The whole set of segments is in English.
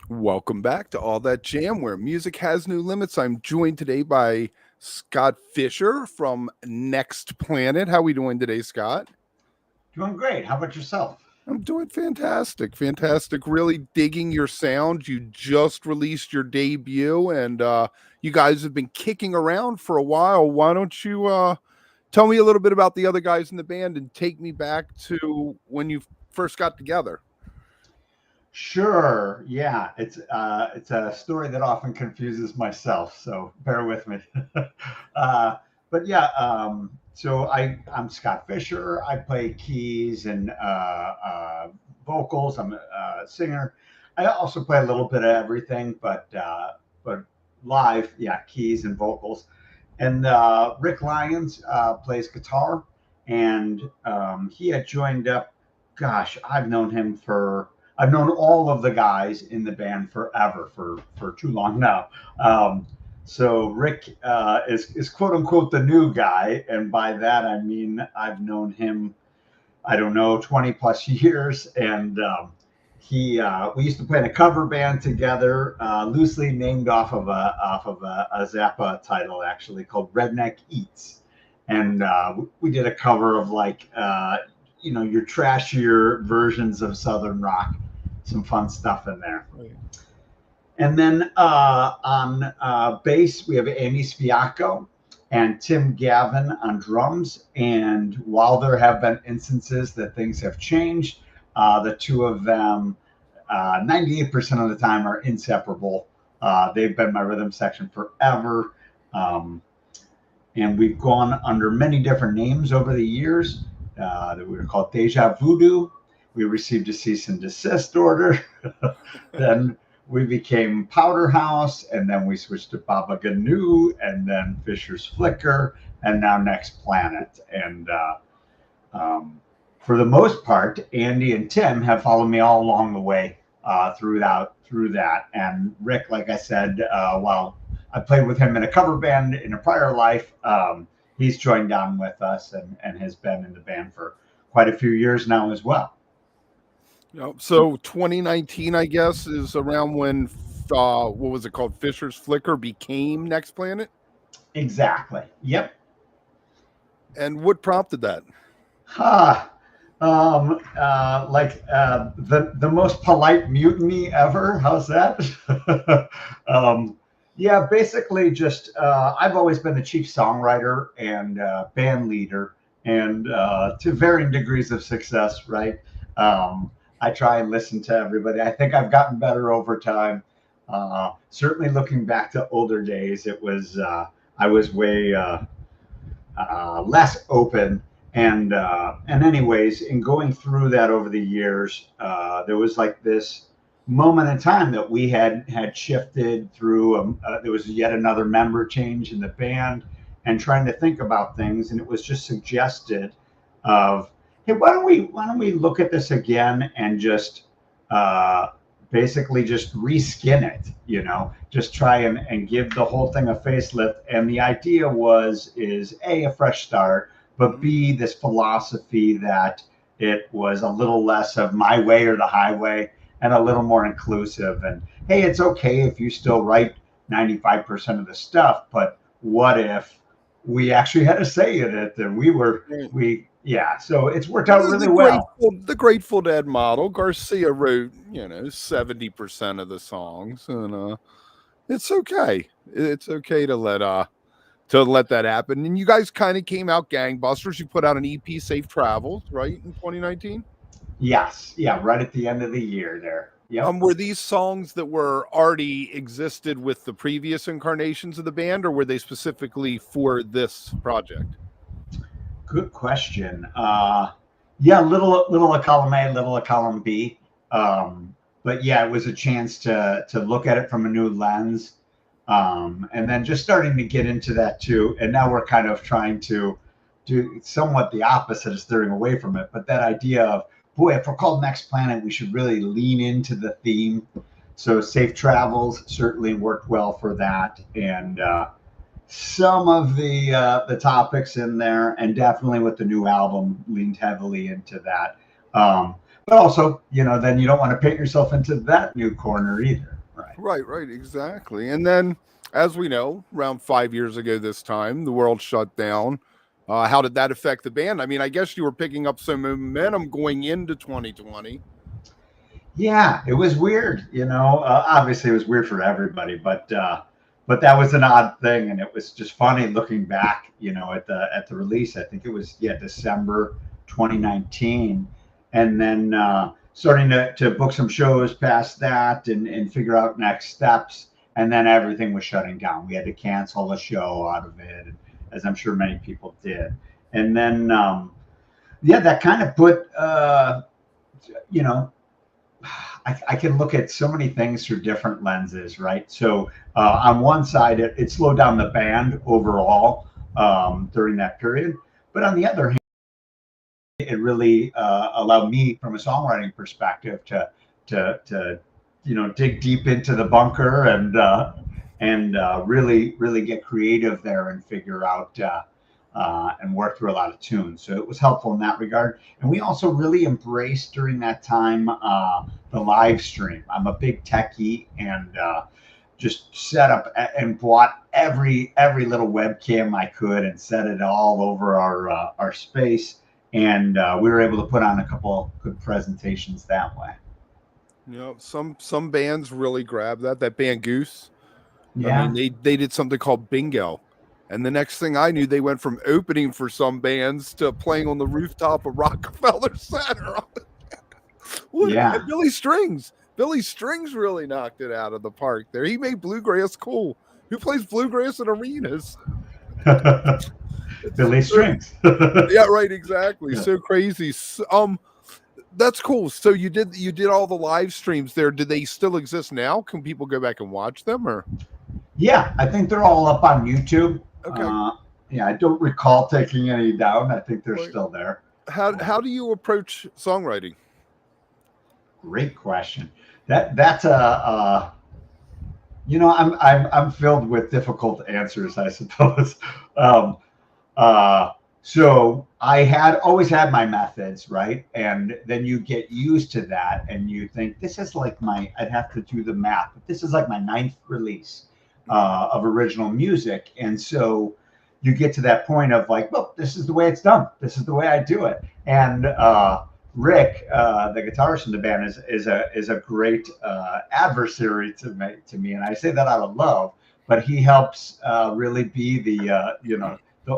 Welcome back to All That Jam, where music has new limits. I'm joined today by Scott Fisher from Next Planet. How are we doing today, Scott? Doing great. How about yourself? I'm doing fantastic. Fantastic. Really digging your sound. You just released your debut and you guys have been kicking around for a while. Why don't you tell me a little bit about the other guys in the band and take me back to when you first got together? Sure. Yeah, it's a story that often confuses myself, so bear with me. uh, but yeah, I'm Scott Fisher. I play keys and vocals. I'm a singer. I also play a little bit of everything, but live, yeah, keys and vocals. And Rick Lyons plays guitar, and he had joined up. Gosh, I've known all of the guys in the band forever, for too long now. So Rick is quote unquote the new guy, and by that I mean I've known him, I don't know, 20 plus years, and he we used to play in a cover band together, loosely named off of a Zappa title actually called Redneck Eats, and we did a cover of like your trashier versions of Southern rock, some fun stuff in there. Right. And then on bass, we have Amy Spiacco and Tim Gavin on drums. And while there have been instances that things have changed, the two of them, 98% of the time, are inseparable. They've been my rhythm section forever. Um, and we've gone under many different names over the years. That we were called Deja Voodoo. We received a cease and desist order. Then we became Powder House, and then we switched to Baba Ganu, and then Fisher's Flicker, and now Next Planet. And um, for the most part, Andy and Tim have followed me all along the way through that. And Rick, like I said, while I played with him in a cover band in a prior life, he's joined on with us and has been in the band for quite a few years now as well. So 2019, I guess, is around when what was it called? Fisher's Flicker became Next Planet. Exactly. Yep. And what prompted that? Ha. The most polite mutiny ever. How's that? um, yeah, basically, just I've always been the chief songwriter and band leader, and to varying degrees of success. Right. I try and listen to everybody. I think I've gotten better over time. Certainly, looking back to older days, it was I was way less open. And anyways, in going through that over the years, there was like this moment in time that we had shifted through. There was yet another member change in the band, and trying to think about things, and it was just suggested of, hey, why don't we look at this again and just uh, basically just reskin it, just try and give the whole thing a facelift. And the idea is a fresh start, but Mhm. B, this philosophy that it was a little less of my way or the highway and a little more inclusive. And hey, it's okay if you still write 95% of the stuff, but what if we actually had a say in it and Right. yeah, so it's worked out The really well. Grateful Dead model. Garcia wrote, 70% of the songs, and it's okay. It's okay to let that happen. And you guys kind of came out gangbusters. You put out an EP, Safe Travels, right, in 2019. Yes, yeah, right at the end of the year there. Yep. Were these songs that were already existed with the previous incarnations of the band, or were they specifically for this project? Good question. Yeah, little a column A, little a column B. But yeah, it was a chance to look at it from a new lens, and then just starting to get into that too. And now we're kind of trying to do somewhat the opposite of steering away from it. But that idea of, boy, if we're called Next Planet, we should really lean into the theme. So Safe Travels certainly worked well for that, and some of the topics in there, and definitely with the new album leaned heavily into that. But also, then you don't want to paint yourself into that new corner either. Right, exactly. And then, as we know, around 5 years ago this time, the world shut down. How did that affect the band? I mean, I guess you were picking up some momentum going into 2020. Yeah, it was weird. Obviously it was weird for everybody, but that was an odd thing, and it was just funny looking back. At the release, I think it was December 2019, and then starting to book some shows past that and figure out next steps, and then everything was shutting down. We had to cancel a show out of it, as I'm sure many people did, and then that kind of put you know I can look at so many things through different lenses, right? So on one side, it slowed down the band overall during that period, but on the other hand, it really allowed me, from a songwriting perspective, to dig deep into the bunker and really get creative there and figure out. And work through a lot of tunes. So it was helpful in that regard. And we also really embraced during that time the live stream. I'm a big techie and just set up and bought every little webcam I could and set it all over our space. And we were able to put on a couple good presentations that way. Some bands really grab that. That band Goose. I Yeah. mean, they did something called Bingo. And the next thing I knew, they went from opening for some bands to playing on the rooftop of Rockefeller Center. Yeah. And Billy Strings really knocked it out of the park there. He made bluegrass cool. Who plays bluegrass in arenas? Billy Strings. Yeah, right, exactly. Yeah. So crazy. That's cool. So you did all the live streams there. Do they still exist now? Can people go back and watch them, or? Yeah, I think they're all up on YouTube. Okay. Yeah, I don't recall taking any down. I think they're Right. still there. How do you approach songwriting? Great question. That's I'm filled with difficult answers, I suppose. So I always had my methods, right? And then you get used to that, and you think this is like I'd have to do the math, but this is like my 9th release of original music, and so you get to that point of like, well, this is the way it's done. This is the way I do it, and Rick, the guitarist in the band, is a great adversary to me, and I say that out of love. But he helps really be the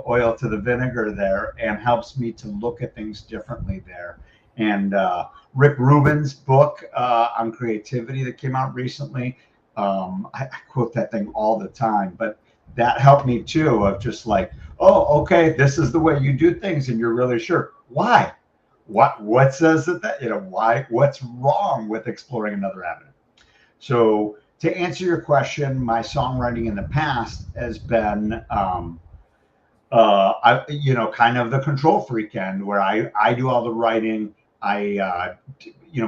oil to the vinegar there, and helps me to look at things differently there. And Rick Rubin's book on creativity that came out recently, I quote that thing all the time, but that helped me too, of just like, oh, okay, this is the way you do things, and you're really sure. Why? What says that why? What's wrong with exploring another avenue? So to answer your question, my songwriting in the past has been kind of the control freak end, where I do all the writing. I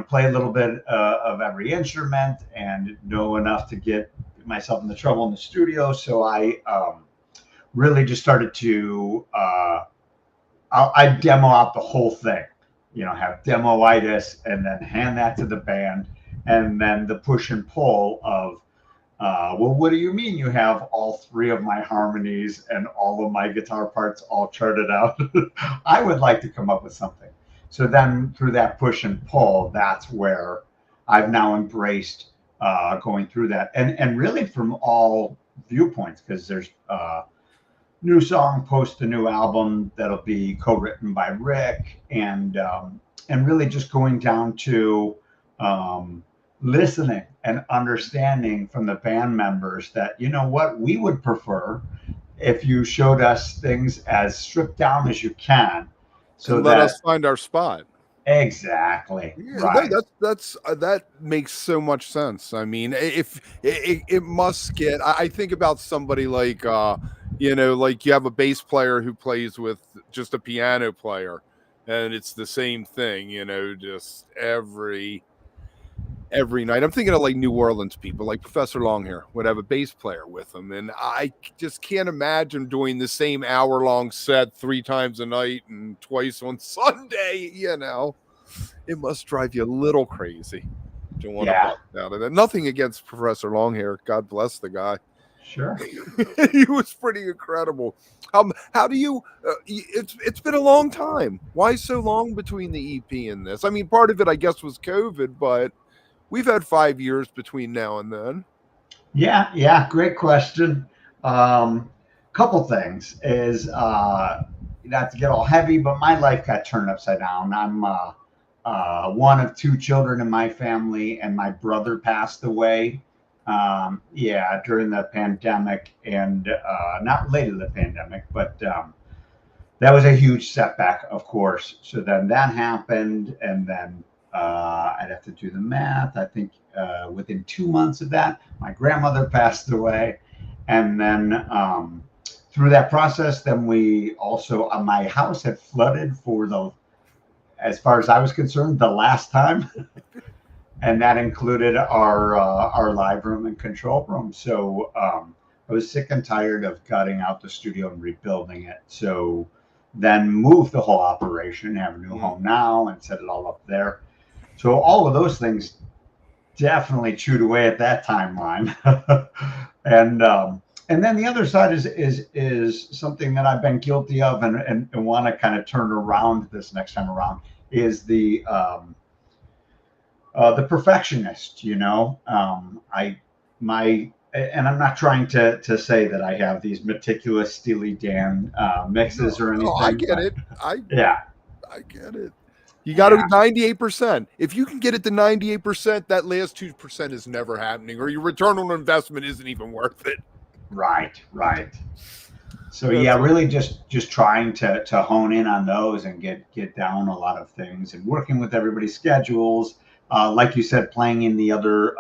play a little bit of every instrument and know enough to get myself into trouble in the studio. So I really just started to I demo out the whole thing, have demoitis, and then hand that to the band, and then the push and pull of well, what do you mean you have all 3 of my harmonies and all of my guitar parts all charted out? I would like to come up with something. So then through that push and pull, that's where I've now embraced going through that. And really from all viewpoints, because there's new song post a new album that'll be co-written by Rick, and really just going down to listening and understanding from the band members that, what we would prefer if you showed us things as stripped down as you can, so and let us find our spot. Exactly. Yeah, right. That makes so much sense. I mean, if it must get, I think about somebody like like you have a bass player who plays with just a piano player, and it's the same thing, just every night. I'm thinking of like New Orleans people, like Professor Longhair would have a bass player with them, and I just can't imagine doing the same hour-long set 3 times a night and twice on Sunday. It must drive you a little crazy. Don't want to Yeah, bust out of that. Nothing against Professor Longhair. God bless the guy. sure. He was pretty incredible. How do you? It's been a long time. Why so long between the EP and this? I mean, part of it, I guess, was COVID, but we've had 5 years between now and then. Yeah, great question. Couple things is not to get all heavy, but my life got turned upside down. I'm one of two children in my family, and my brother passed away. Yeah, during the pandemic, and not related to the pandemic, but that was a huge setback, of course. So then that happened, and then I'd have to do the math. I think within 2 months of that, my grandmother passed away, and then through that process, then we also my house had flooded for as far as I was concerned, the last time, and that included our live room and control room. So I was sick and tired of gutting out the studio and rebuilding it. So then moved the whole operation, have a new home now, and set it all up there. So all of those things definitely chewed away at that timeline. And then the other side is something that I've been guilty of and want to kind of turn around this next time around is the perfectionist. And I'm not trying to say that I have these meticulous Steely Dan mixes or anything. I get it. I get it. You got to 98%. If you can get it to 98%, that last 2% is never happening, or your return on investment isn't even worth it. Right. So really just trying to hone in on those and get down a lot of things and working with everybody's schedules. Like you said, playing in the other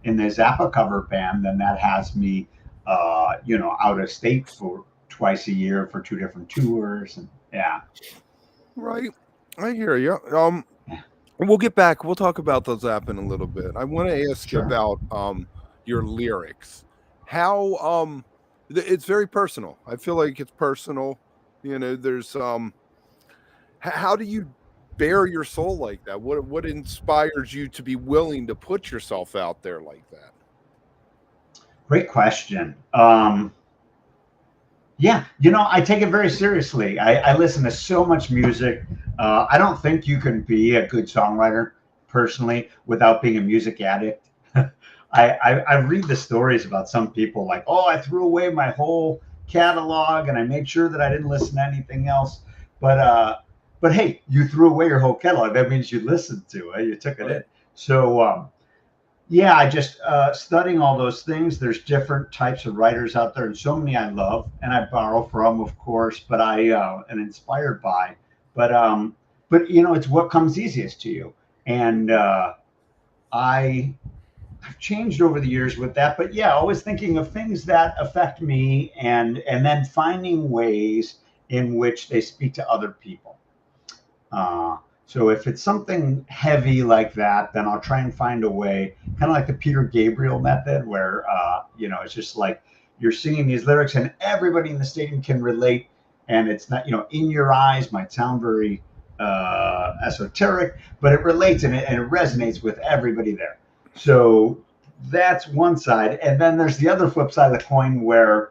in the Zappa cover band, then that has me out of state for twice a year for 2 different tours, and Right. I hear you. We'll get back. We'll talk about those Zappa in a little bit. I want to ask you about your lyrics. How it's very personal. I feel like it's personal. There's how do you bare your soul like that? What inspires you to be willing to put yourself out there like that? Great question. I take it very seriously. I listen to so much music. I don't think you can be a good songwriter personally without being a music addict. I read the stories about some people like, oh, I threw away my whole catalog and I made sure that I didn't listen to anything else. But hey, you threw away your whole catalog. That means you listened to it. You took it in. So I just studying all those things. There's different types of writers out there, and so many I love and I borrow from, of course, but I am inspired by. But it's what comes easiest to you, and I've changed over the years with that. But always thinking of things that affect me, and then finding ways in which they speak to other people. So if it's something heavy like that, then I'll try and find a way, kind of like the Peter Gabriel method, where it's just like you're singing these lyrics and everybody in the stadium can relate, and it's not, in your eyes might sound very esoteric, but it relates and it resonates with everybody there. So that's one side, and then there's the other flip side of the coin where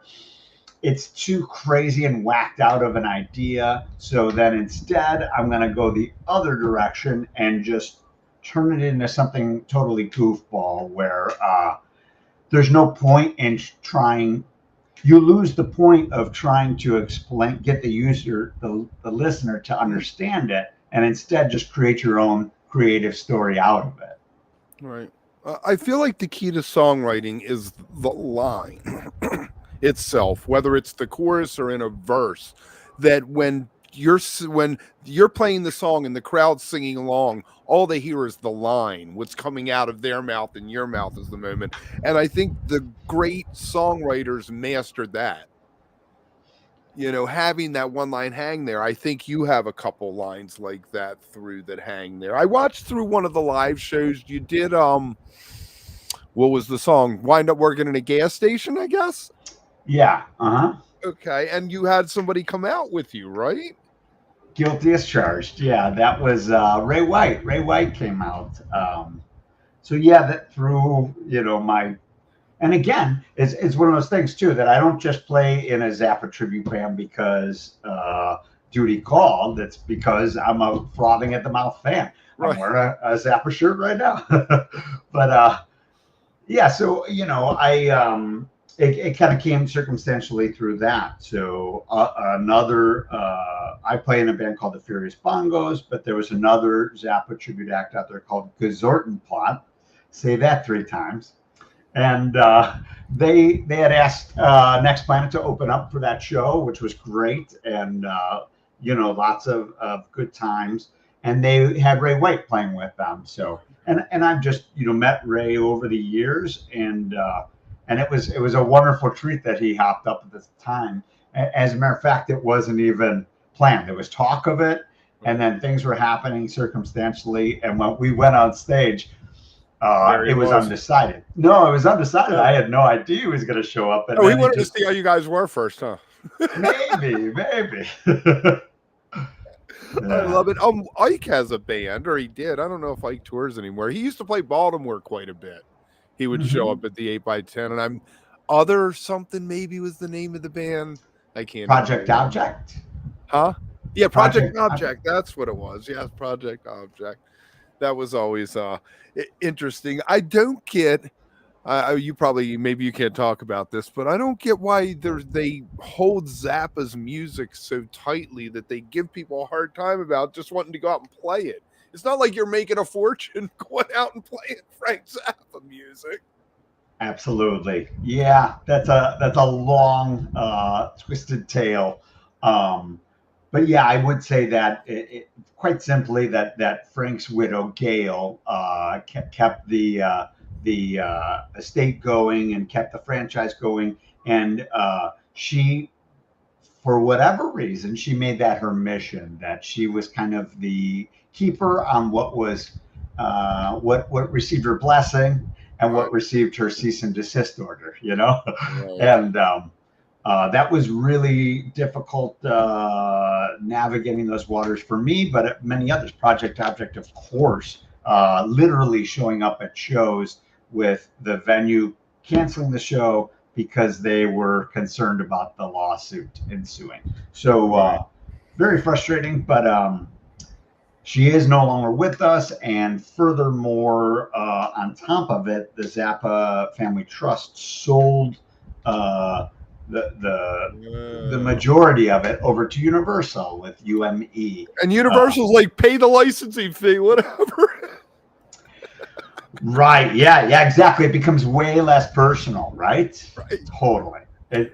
it's too crazy and whacked out of an idea. So then instead, I'm going to go the other direction and just turn it into something totally goofball where there's no point in trying. You lose the point of trying to explain, get the user, the listener to understand it, and instead just create your own creative story out of it. Right. I feel like the key to songwriting is the line itself, whether it's the chorus or in a verse, that when you're playing the song and the crowd's singing along, all they hear is the line, what's coming out of their mouth and your mouth is the moment. And I think the great songwriters mastered that, having that one line hang there. I think you have a couple lines like that that hang there. I watched through one of the live shows you did. What was the song? Wind Up Working in a Gas Station, I guess. Yeah. Okay, and you had somebody come out with you, right? Guilty as charged. Yeah, that was Ray White. Ray White came out. so yeah, that through, you know, and again, it's one of those things too that I don't just play in a Zappa tribute band because duty called. It's because I'm a frothing at the mouth fan. I'm Right. wearing a Zappa shirt right now. But yeah, so you know, it kind of came circumstantially through that. So I play in a band called the Furious Bongos, but there was another Zappa tribute act out there called Gesortenplot. Say that 3 times. And they had asked Next Planet to open up for that show, which was great, and you know, lots of good times. And they had Ray White playing with them. So and I've just, you know, met Ray over the years, and it was a wonderful treat that he hopped up at the time. As a matter of fact, it wasn't even planned. There was talk of it, and then things were happening circumstantially. And when we went on stage, it was undecided. No, it was undecided. I had no idea he was going to show up. And he wanted to see how you guys were first, huh? maybe. I love it. Ike has a band, or he did. I don't know if Ike tours anymore. He used to play Baltimore quite a bit. He would show up at the 8x10, and Other Something maybe was the name of the band. I can't. Project Object? Huh? Yeah, Project Object. That's what it was. Yes, Project Object. That was always interesting. I don't get. You probably, maybe you can't talk about this, but I don't get why they hold Zappa's music so tightly that they give people a hard time about just wanting to go out and play it. It's not like you're making a fortune going out and playing Frank Zappa music. Absolutely. Yeah, that's a long, twisted tale. But yeah, I would say that quite simply that Frank's widow, Gail, kept the estate going and kept the franchise going. And she, for whatever reason, she made that her mission, that she was kind of the keeper on what was what received her blessing and what received her cease and desist order, you know? Right. And that was really difficult navigating those waters for me, but many others. Project Object, of course, literally showing up at shows with the venue canceling the show because they were concerned about the lawsuit ensuing. So very frustrating, but she is no longer with us. And furthermore, on top of it, the Zappa Family Trust sold the majority of it over to Universal with UME. And Universal's like, pay the licensing fee, whatever. Right. Yeah, exactly. It becomes way less personal, right? Right. Totally.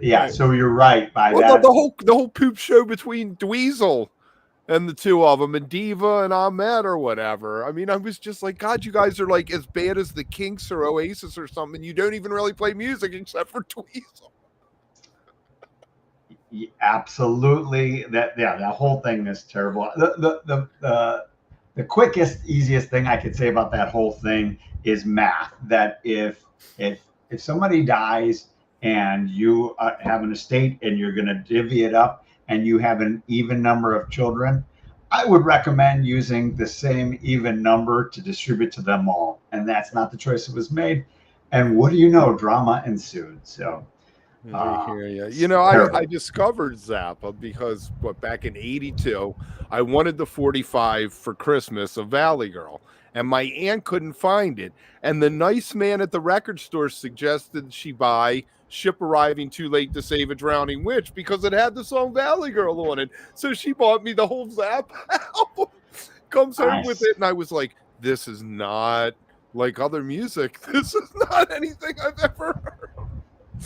Yeah. Right. So you're right by that. The whole poop show between Dweezil and the two of them, and Diva and Ahmed or whatever. I mean, I was just like, God, you guys are like as bad as the Kinks or Oasis or something. You don't even really play music except for Dweezil. Yeah, absolutely. That whole thing is terrible. The quickest, easiest thing I could say about that whole thing is math. That if somebody dies and you have an estate and you're going to divvy it up and you have an even number of children, I would recommend using the same even number to distribute to them all. And that's not the choice that was made. And what do you know? Drama ensued. So. You know, I discovered Zappa because back in '82, I wanted the 45 for Christmas of Valley Girl, and my aunt couldn't find it. And the nice man at the record store suggested she buy Ship Arriving Too Late to Save a Drowning Witch because it had the song Valley Girl on it. So she bought me the whole Zappa album, comes home with it, and I was like, this is not like other music. This is not anything I've ever heard.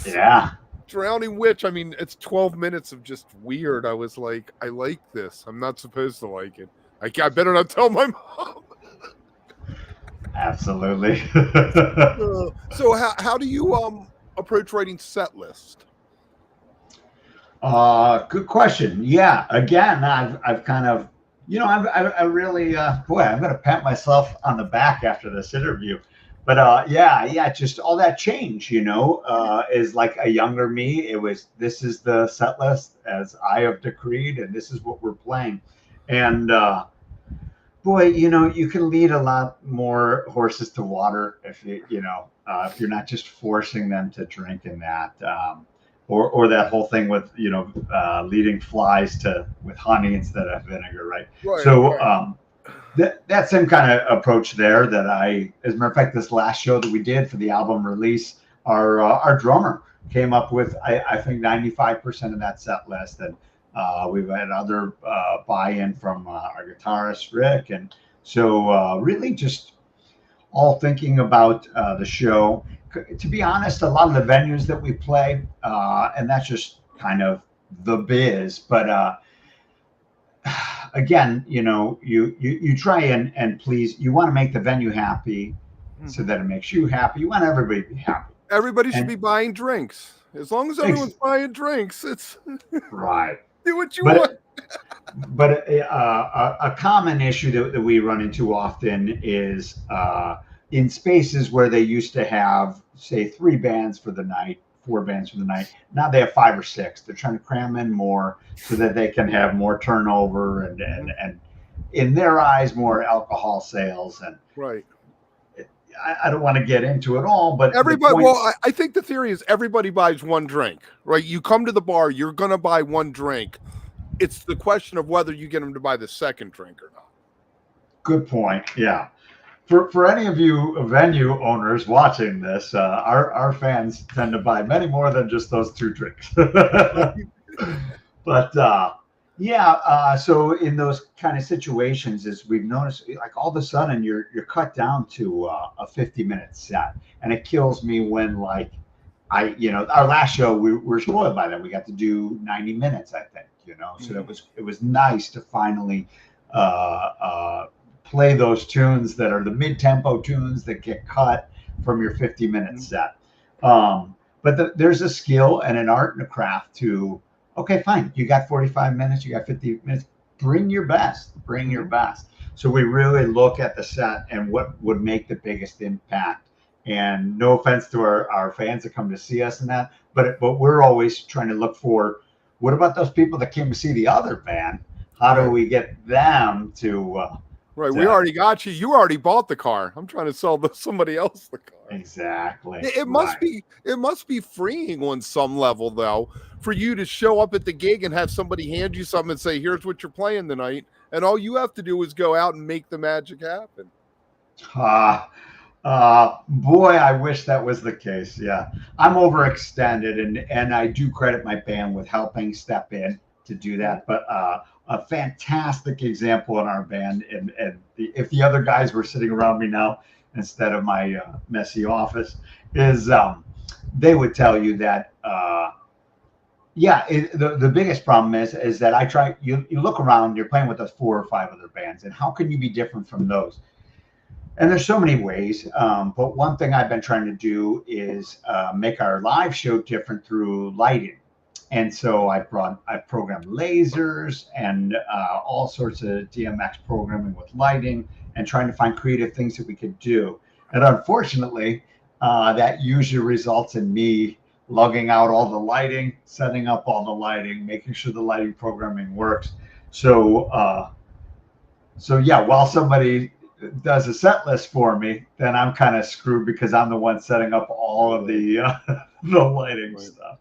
Yeah. Drowning Witch, I mean, it's 12 minutes of just weird. I was like, I like this. I'm not supposed to like it. I better not tell my mom. Absolutely. So how do you approach writing set list? Good question. Yeah, again, I've kind of, you know, I really boy, I'm gonna pat myself on the back after this interview. But yeah, just all that change, you know, is like a younger me. It was, this is the set list as I have decreed, and this is what we're playing. And Boy, you know, you can lead a lot more horses to water if if you're not just forcing them to drink in that, or that whole thing with leading flies to with honey instead of vinegar, right? Right, So right. that same kind of approach there that as a matter of fact, this last show that we did for the album release, our drummer came up with I think 95% of that set list, and we've had other buy-in from our guitarist Rick, and so really just all thinking about the show. To be honest, a lot of the venues that we play, and that's just kind of the biz, but again, you try and please. You want to make the venue happy, so Mhm. that it makes you happy. You want everybody to be happy, Everybody should and be buying drinks. As long as everyone's ex- buying drinks, it's right. do what you want. But a common issue that we run into often is in spaces where they used to have, say, 3 bands for the night, 4 bands for the night. Now they have 5 or 6. They're trying to cram in more so that they can have more turnover Mhm. and in their eyes, more alcohol sales. And Right. I don't want to get into it all, but the Everybody, point, well, I think the theory is everybody buys one drink, right? You come to the bar, you're going to buy one drink. It's the question of whether you get them to buy the second drink or not. good point. Yeah. For any of you venue owners watching this, our fans tend to buy many more than just those 2 drinks. But yeah, so in those kind of situations, as we've noticed, like all of a sudden you're cut down to a 50-minute set, and it kills me when like our last show we were spoiled by that. We got to do 90 minutes, I think, so Mhm. it was nice to finally play those tunes that are the mid-tempo tunes that get cut from your 50-minute Mhm. set. But there's a skill and an art and a craft to, okay, fine, you got 45 minutes, you got 50 minutes, bring your best, bring your Mhm. best. So we really look at the set and what would make the biggest impact. And no offense to our fans that come to see us and that, but we're always trying to look for, what about those people that came to see the other band? How do Right. we get them Right. We to already got you. You already bought the car. I'm trying to sell somebody else the car. exactly It must right? be freeing on some level though for you to show up at the gig and have somebody hand you something and say, "Here's what you're playing tonight," and all you have to do is go out and make the magic happen. Uh, boy, I wish that was the case. Yeah, I'm overextended, and I do credit my band with helping step in to do Mhm. that. But a fantastic example in our band, and if the other guys were sitting around me now instead of my messy office, is they would tell you that. Yeah, the biggest problem is that you look around, you're playing with those 4 or 5 other bands, and how can you be different from those? And there's so many ways, but one thing I've been trying to do is make our live show different through lighting. And so I programmed lasers and all sorts of DMX programming with lighting and trying to find creative things that we could do. And unfortunately, that usually results in me lugging out all the lighting, setting up all the lighting, making sure the lighting programming works. So so yeah, while somebody does a set list for me, then I'm kind of screwed because I'm the one setting up all of Right. the the lighting Right. stuff.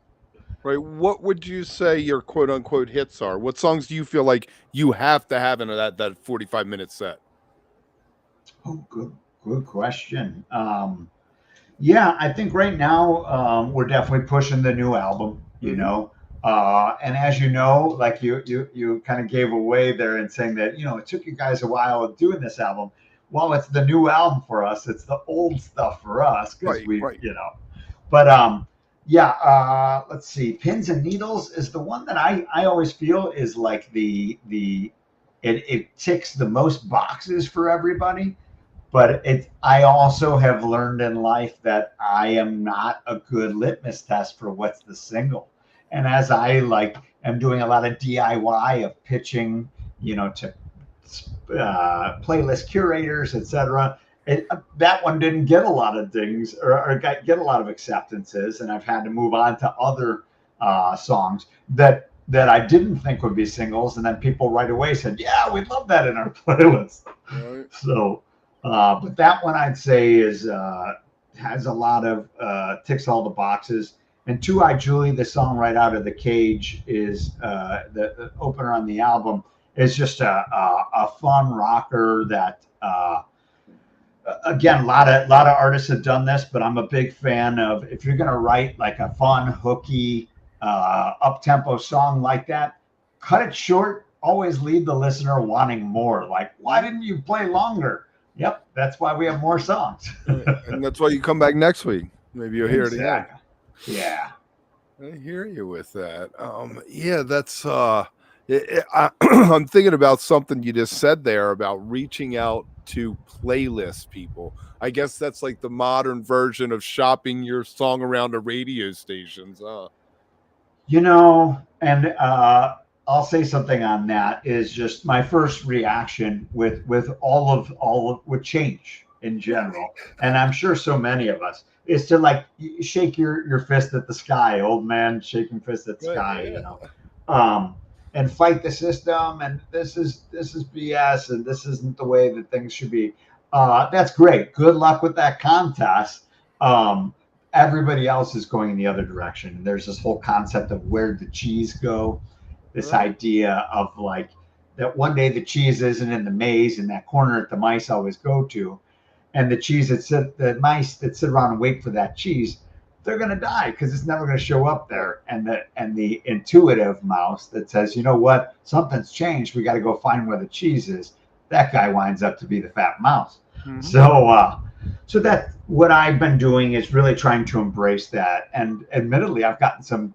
Right. What would you say your quote unquote hits are? What songs do you feel like you have to have in that 45-minute set? Oh, good question. Yeah, I think right now we're definitely pushing the new album. Mhm. And as you know, like you kind of gave away there and saying that it took you guys a while doing this album. Well, it's the new album for us. It's the old stuff for us because Right, we, right. But yeah, let's see. Pins and Needles is the one that I always feel is like the it ticks the most boxes for everybody, but I also have learned in life that I am not a good litmus test for what's the single. And as I like am doing a lot of DIY of pitching, to playlist curators, etc. That one didn't get a lot of dings or get a lot of acceptances, and I've had to move on to other songs that that I didn't think would be singles, and then people right away said, "Yeah, we'd love that in our playlist." Right. So, but that one I'd say is has a lot of ticks all the boxes. And Two Eye Julie, the song right out of the cage, is the opener on the album. Is just a fun rocker that. Again, a lot of artists have done this, but I'm a big fan of if you're going to write like a fun, hooky, up tempo song like that, cut it short. Always leave the listener wanting more. Like, why didn't you play longer? Yep, that's why we have more songs. And that's why you come back next week. Maybe you'll hear it again. Yeah. I hear you with that. Yeah, that's I'm thinking about something you just said there about reaching out to playlist people. I guess that's like the modern version of shopping your song around the radio stations. And I'll say something on that is just my first reaction with all of with change in general, and I'm sure so many of us is to like shake your fist at the sky, old man shaking fist at the sky, and fight the system, and this is BS, and this isn't the way that things should be. That's great. Good luck with that contest. Everybody else is going in the other direction. There's this whole concept of where'd the cheese go? This idea of like that one day the cheese isn't in the maze in that corner that the mice always go to, and the mice that sit around and wait for that cheese, they're going to die because it's never going to show up there. And the intuitive mouse that says, you know what, something's changed. We got to go find where the cheese is. That guy winds up to be the fat mouse. Mm-hmm. So that what I've been doing is really trying to embrace that. And admittedly, I've gotten some,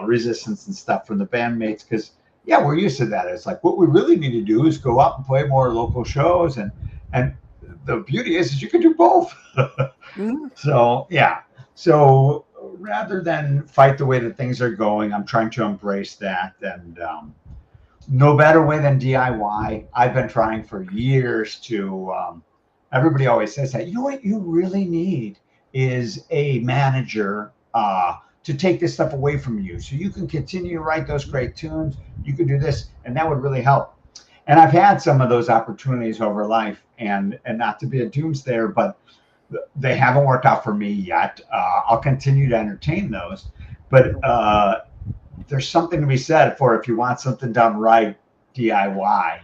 resistance and stuff from the bandmates because, yeah, we're used to that. It's like what we really need to do is go out and play more local shows. And the beauty is you can do both. Mm-hmm. So, yeah. So rather than fight the way that things are going, I'm trying to embrace that. And no better way than DIY. I've been trying for years to everybody always says that, you know what you really need is a manager to take this stuff away from you so you can continue to write those great tunes. You can do this, and that would really help. And I've had some of those opportunities over life, and not to be a doomsayer, but they haven't worked out for me yet. I'll continue to entertain those, but there's something to be said for if you want something done right, DIY,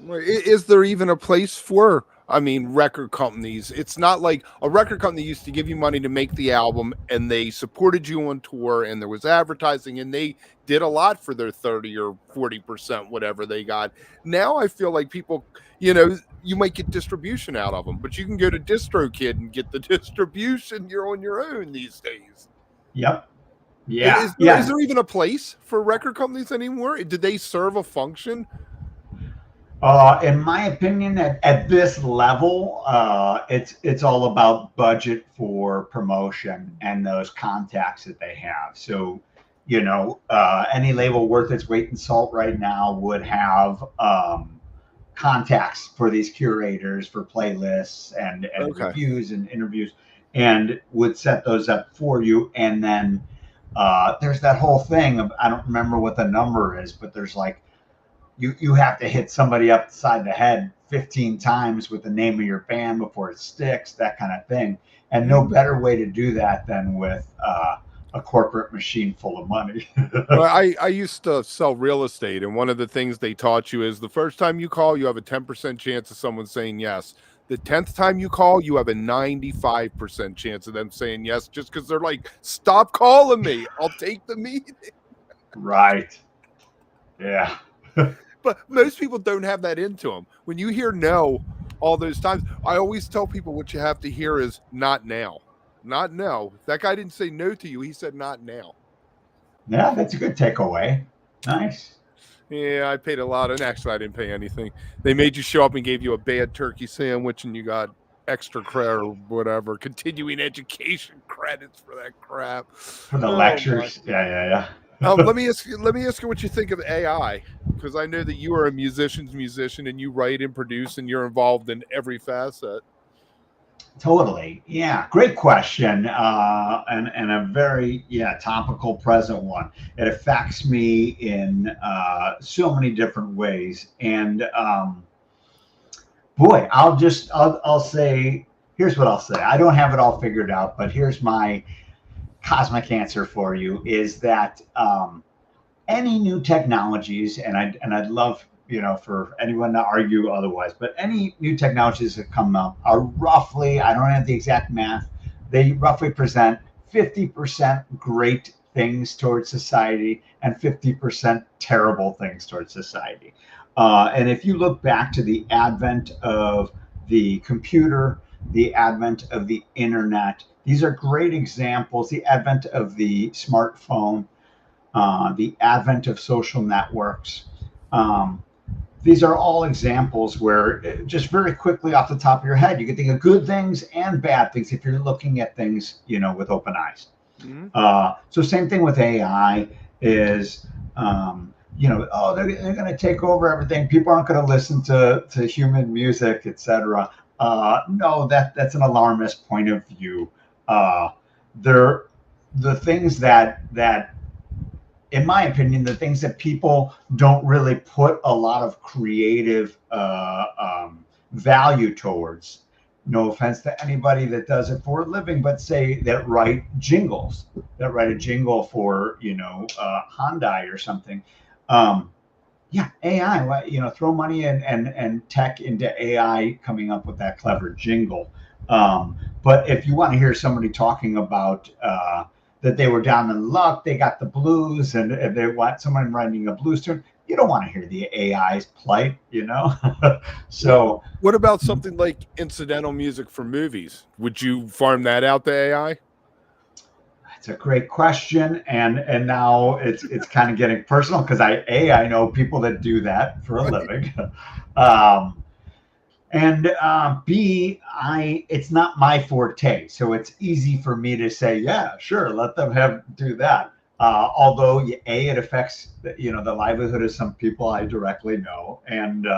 Is there even a place for, record companies? It's not like a record company used to give you money to make the album and they supported you on tour and there was advertising and they did a lot for their 30 or 40%, whatever they got. Now I feel like people, you might get distribution out of them, but you can go to DistroKid and get the distribution. You're on your own these days. Yep. Yeah. Is there even a place for record companies anymore? Did they serve a function? In my opinion, at this level, it's all about budget for promotion and those contacts that they have. So, any label worth its weight in salt right now would have contacts for these curators for playlists and reviews and interviews, and would set those up for you. And then there's that whole thing of, I don't remember what the number is, but there's like, you have to hit somebody upside the head 15 times with the name of your band before it sticks, that kind of thing. And no better way to do that than with a corporate machine full of money. Well, I used to sell real estate, and one of the things they taught you is the first time you call, you have a 10% chance of someone saying yes. The 10th time you call, you have a 95% chance of them saying yes, just because they're like, stop calling me. I'll take the meeting. Right. Yeah. But most people don't have that into them. When you hear no all those times, I always tell people what you have to hear is not now. Not now. That guy didn't say no to you. He said not now. Yeah, that's a good takeaway. Nice. Yeah, I paid a lot. And actually, I didn't pay anything. They made you show up and gave you a bad turkey sandwich, and you got extra credit or whatever, continuing education credits for that crap. For the lectures. Yeah. Let me ask you what you think of AI, because I know that you are a musician's musician and you write and produce and you're involved in every facet. Totally. Yeah. Great question. And a very, topical present one. It affects me in so many different ways. And boy, I'll say, here's what I'll say. I don't have it all figured out, but here's my cosmic answer for you is that any new technologies, and I'd love for anyone to argue otherwise, but any new technologies that come up are roughly, I don't have the exact math, they roughly present 50% great things towards society and 50% terrible things towards society. And if you look back to the advent of the computer, the advent of the internet, these are great examples. The advent of the smartphone, the advent of social networks. These are all examples where, just very quickly off the top of your head, you can think of good things and bad things if you're looking at things, with open eyes. So same thing with AI is, they're going to take over everything. People aren't going to listen to human music, etc. No, that's an alarmist point of view. The things that in my opinion, the things that people don't really put a lot of creative value towards. No offense to anybody that does it for a living, but say that write a jingle for Hyundai or something. AI. Throw money and tech into AI coming up with that clever jingle. But if you want to hear somebody talking about that they were down in luck, they got the blues, and they want someone writing a blues tune, you don't want to hear the AI's plight, So what about something like incidental music for movies? Would you farm that out to AI? It's a great question, and now it's kind of getting personal because I know people that do that for a living. And B, it's not my forte, so it's easy for me to say, yeah, sure, let them do that. Although A, it affects the livelihood of some people I directly know, and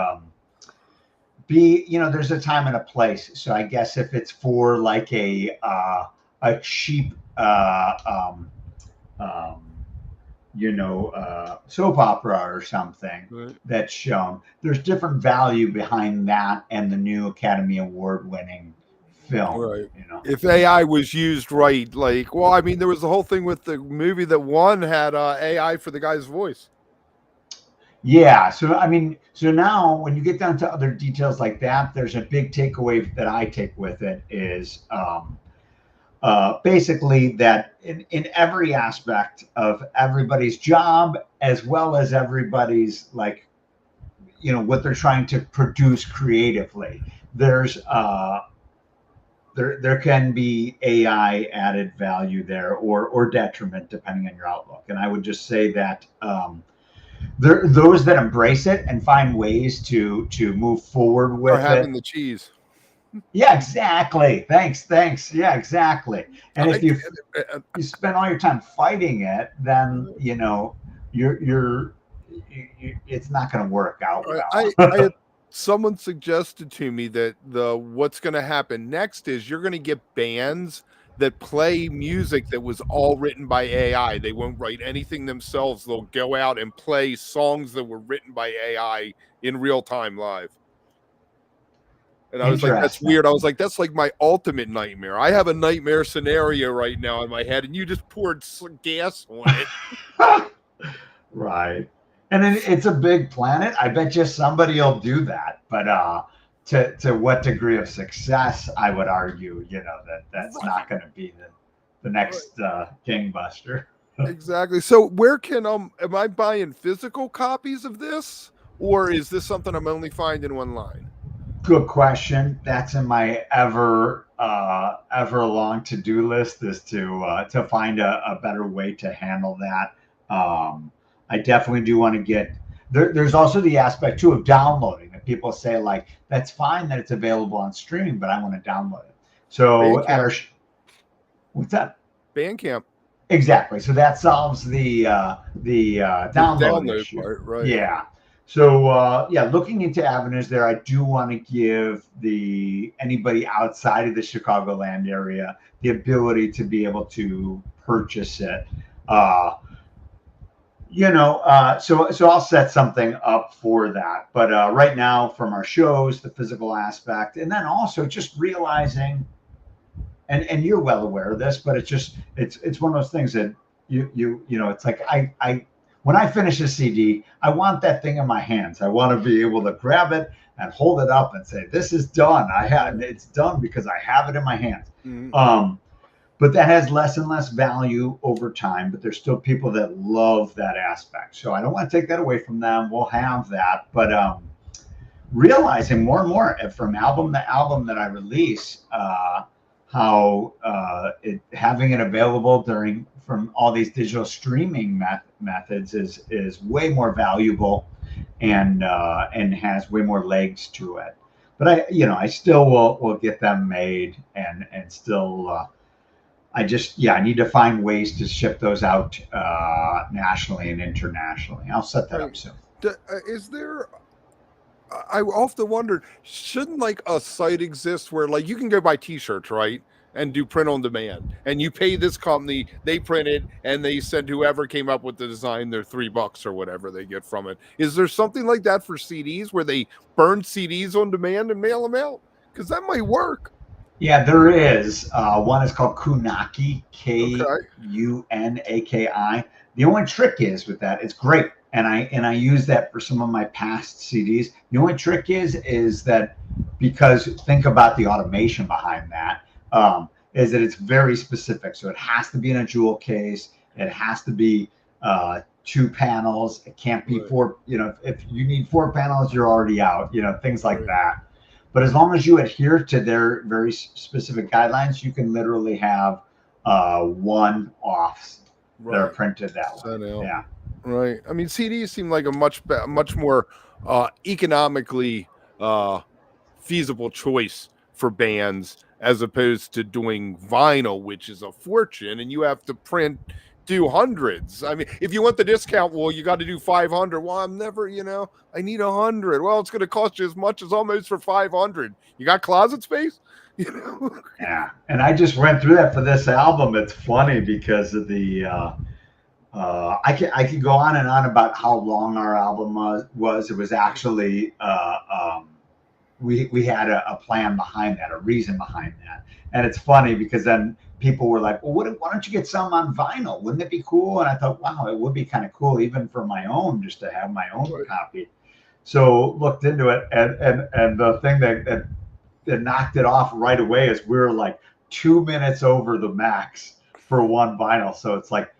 B, there's a time and a place. So I guess if it's for like a cheap soap opera or something, right, that's shown, there's different value behind that and the new Academy Award winning film. Right. If AI was used right, there was the whole thing with the movie that won had AI for the guy's voice. Yeah. So now when you get down to other details like that, there's a big takeaway that I take with it is basically that in every aspect of everybody's job, as well as everybody's what they're trying to produce creatively, there's there can be AI added value there or detriment depending on your outlook. And I would just say that those that embrace it and find ways to move forward with having the cheese. Yeah, exactly. Thanks. Yeah, exactly. And if you spend all your time fighting it, then you're it's not going to work out well. Someone suggested to me that what's going to happen next is you're going to get bands that play music that was all written by AI. They won't write anything themselves. They'll go out and play songs that were written by AI in real time live. And I was like, that's weird. I was like, that's like my ultimate nightmare. I have a nightmare scenario right now in my head, and you just poured gas on it. Right. And then it's a big planet. I bet you somebody will do that. But to what degree of success, I would argue, that's right, not going to be the next gangbuster. Exactly. So where can am I buying physical copies of this, or is this something I'm only finding online? Good question. That's in my ever long to-do list, is to find a better way to handle that. I definitely do want to get there. There's also the aspect too of downloading, that people say that's fine that it's available on streaming, but I want to download it. So what's that? Bandcamp. Exactly. So that solves the download issue. Part, right? Yeah. So yeah, looking into avenues there, I do want to give anybody outside of the Chicagoland area the ability to be able to purchase it. Uh, so I'll set something up for that. But right now, from our shows, the physical aspect, and then also just realizing, and you're well aware of this, but it's one of those things that it's like I when I finish a CD, I want that thing in my hands. I want to be able to grab it and hold it up and say, "This is done. It's done because I have it in my hands." Mhm. But that has less and less value over time. But there's still people that love that aspect. So I don't want to take that away from them. We'll have that, but realizing more and more from album to album that I release, how having it available from all these digital streaming methods is way more valuable and has way more legs to it. But I still will get them made and still. I need to find ways to ship those out nationally and internationally. I'll set that Right. up soon. Is there? I often wondered, shouldn't like a site exist where like you can go buy T-shirts, right, and do print on demand, and you pay this company, they print it, and they send whoever came up with the design their $3 or whatever they get from it. Is there something like that for CDs where they burn CDs on demand and mail them out? Because that might work. Yeah, there is. One is called Kunaki, Okay. Kunaki. The only trick is with that, it's great, and I use that for some of my past CDs. The only trick is that because think about the automation behind that, is that it's very specific. So it has to be in a jewel case. It has to be 2 panels. It can't be Right. four. If you need 4 panels, you're already out. Things like Right. that. But as long as you adhere to their very specific guidelines, you can literally have one-offs that are Right. printed that way. Sent out. Yeah. Right. I mean, CDs seem like a much more economically feasible choice for bands as opposed to doing vinyl, which is a fortune, and you have to do hundreds. I mean, if you want the discount, well, you got to do 500. Well, I'm never, I need 100. Well, it's going to cost you as much as almost for 500. You got closet space, you know. Yeah. And I just went through that for this album. It's funny because of the. I could go on and on about how long our album was. It was actually we had a plan behind that, a reason behind that, and it's funny because then people were like, "Well, why don't you get some on vinyl? Wouldn't it be cool?" And I thought, "Wow, it would be kind of cool, even for my own, just to have my own Right. copy." So looked into it, and the thing that knocked it off right away is we were like 2 minutes over the max for one vinyl. So it's like,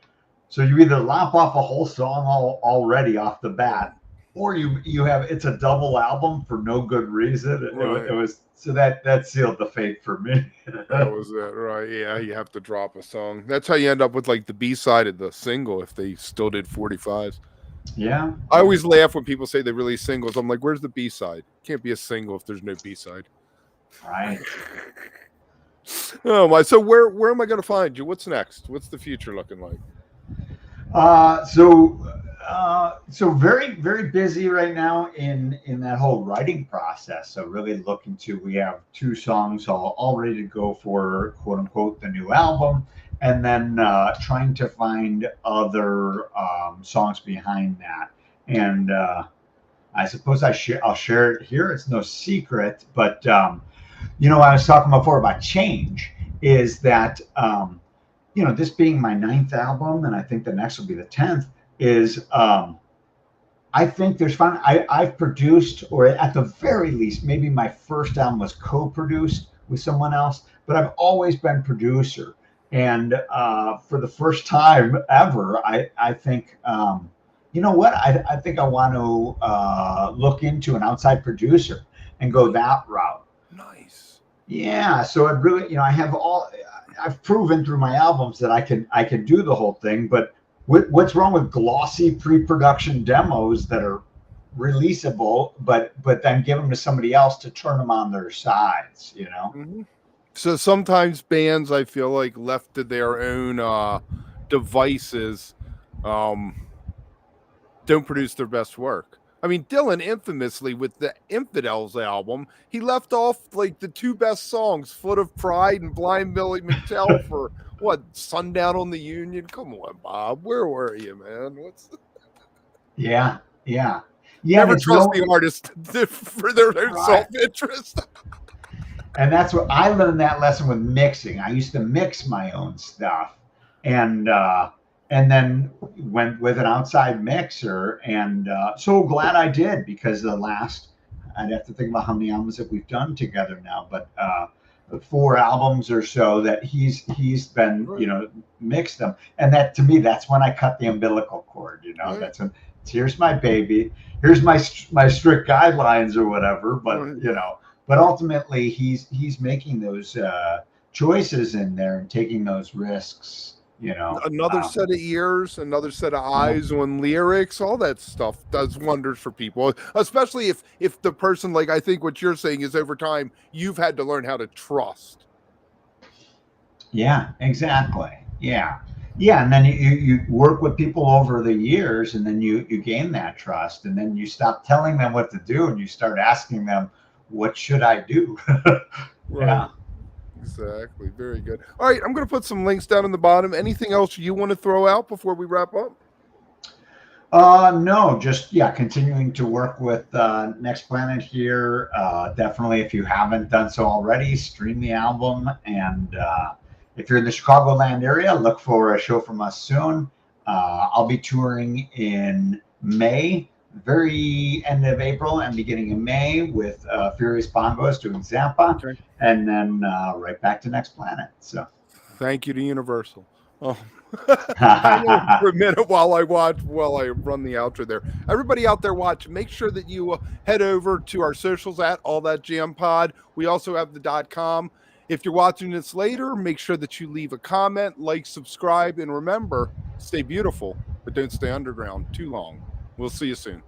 so you either lop off a whole song already off the bat, or you have it's a double album for no good reason. Right. It was so that sealed the fate for me. That was it, right? Yeah, you have to drop a song. That's how you end up with like the B side of the single if they still did 45s. Yeah, I always laugh when people say they release singles. I'm like, where's the B side? Can't be a single if there's no B side. right. Oh my! So where am I going to find you? What's next? What's the future looking like? So very very busy right now in that whole writing process. So really looking to we have 2 songs all ready to go for quote unquote the new album, and then trying to find other songs behind that. And I suppose I'll share it here. It's no secret, but I was talking before about change. Is that this being my 9th album, and I think the next will be the 10th, is I think there's fun. I've produced, or at the very least, maybe my first album was co-produced with someone else, but I've always been producer. And for the first time ever, I think, you know what? I think I want to look into an outside producer and go that route. Nice. Yeah, so it really, I've proven through my albums that I can do the whole thing, but what's wrong with glossy pre-production demos that are releasable, but then give them to somebody else to turn them on their sides, Mm-hmm. So sometimes bands, I feel like, left to their own devices, don't produce their best work. I mean, Dylan infamously with the Infidels album, he left off like the two best songs, Foot of Pride and Blind Billy McTell for what, Sundown on the Union? Come on, Bob. Where were you, man? Yeah. Never trust the artist for their own self-interest. And that's what I learned that lesson with mixing. I used to mix my own stuff, and then went with an outside mixer, and so glad I did, because I'd have to think about how many albums that we've done together now, but 4 albums or so that he's been mixed them, and that to me, that's when I cut the umbilical cord. That's when, here's my baby, here's my strict guidelines or whatever, but but ultimately he's making those choices in there and taking those risks. Another set of ears, another set of eyes on lyrics, all that stuff does wonders for people, especially if the person, like I think what you're saying is, over time you've had to learn how to trust. Yeah, exactly. Yeah, and then you work with people over the years, and then you gain that trust, and then you stop telling them what to do and you start asking them, what should I do? Yeah. Exactly. Very good. All right, I'm going to put some links down in the bottom. Anything else you want to throw out before we wrap up? No, just continuing to work with Next Planet here. Definitely, if you haven't done so already, stream the album, and if you're in the Chicagoland area, look for a show from us soon. I'll be touring in May, very end of April and beginning of May, with Furious Bongos doing Zampa, and then right back to Next Planet. So thank you to Universal. I know for a minute while I run the outro there. Everybody out there watch, make sure that you head over to our socials at All That Jam Pod. We also have the .com. If you're watching this later, make sure that you leave a comment, like, subscribe, and remember, stay beautiful, but don't stay underground too long. We'll see you soon.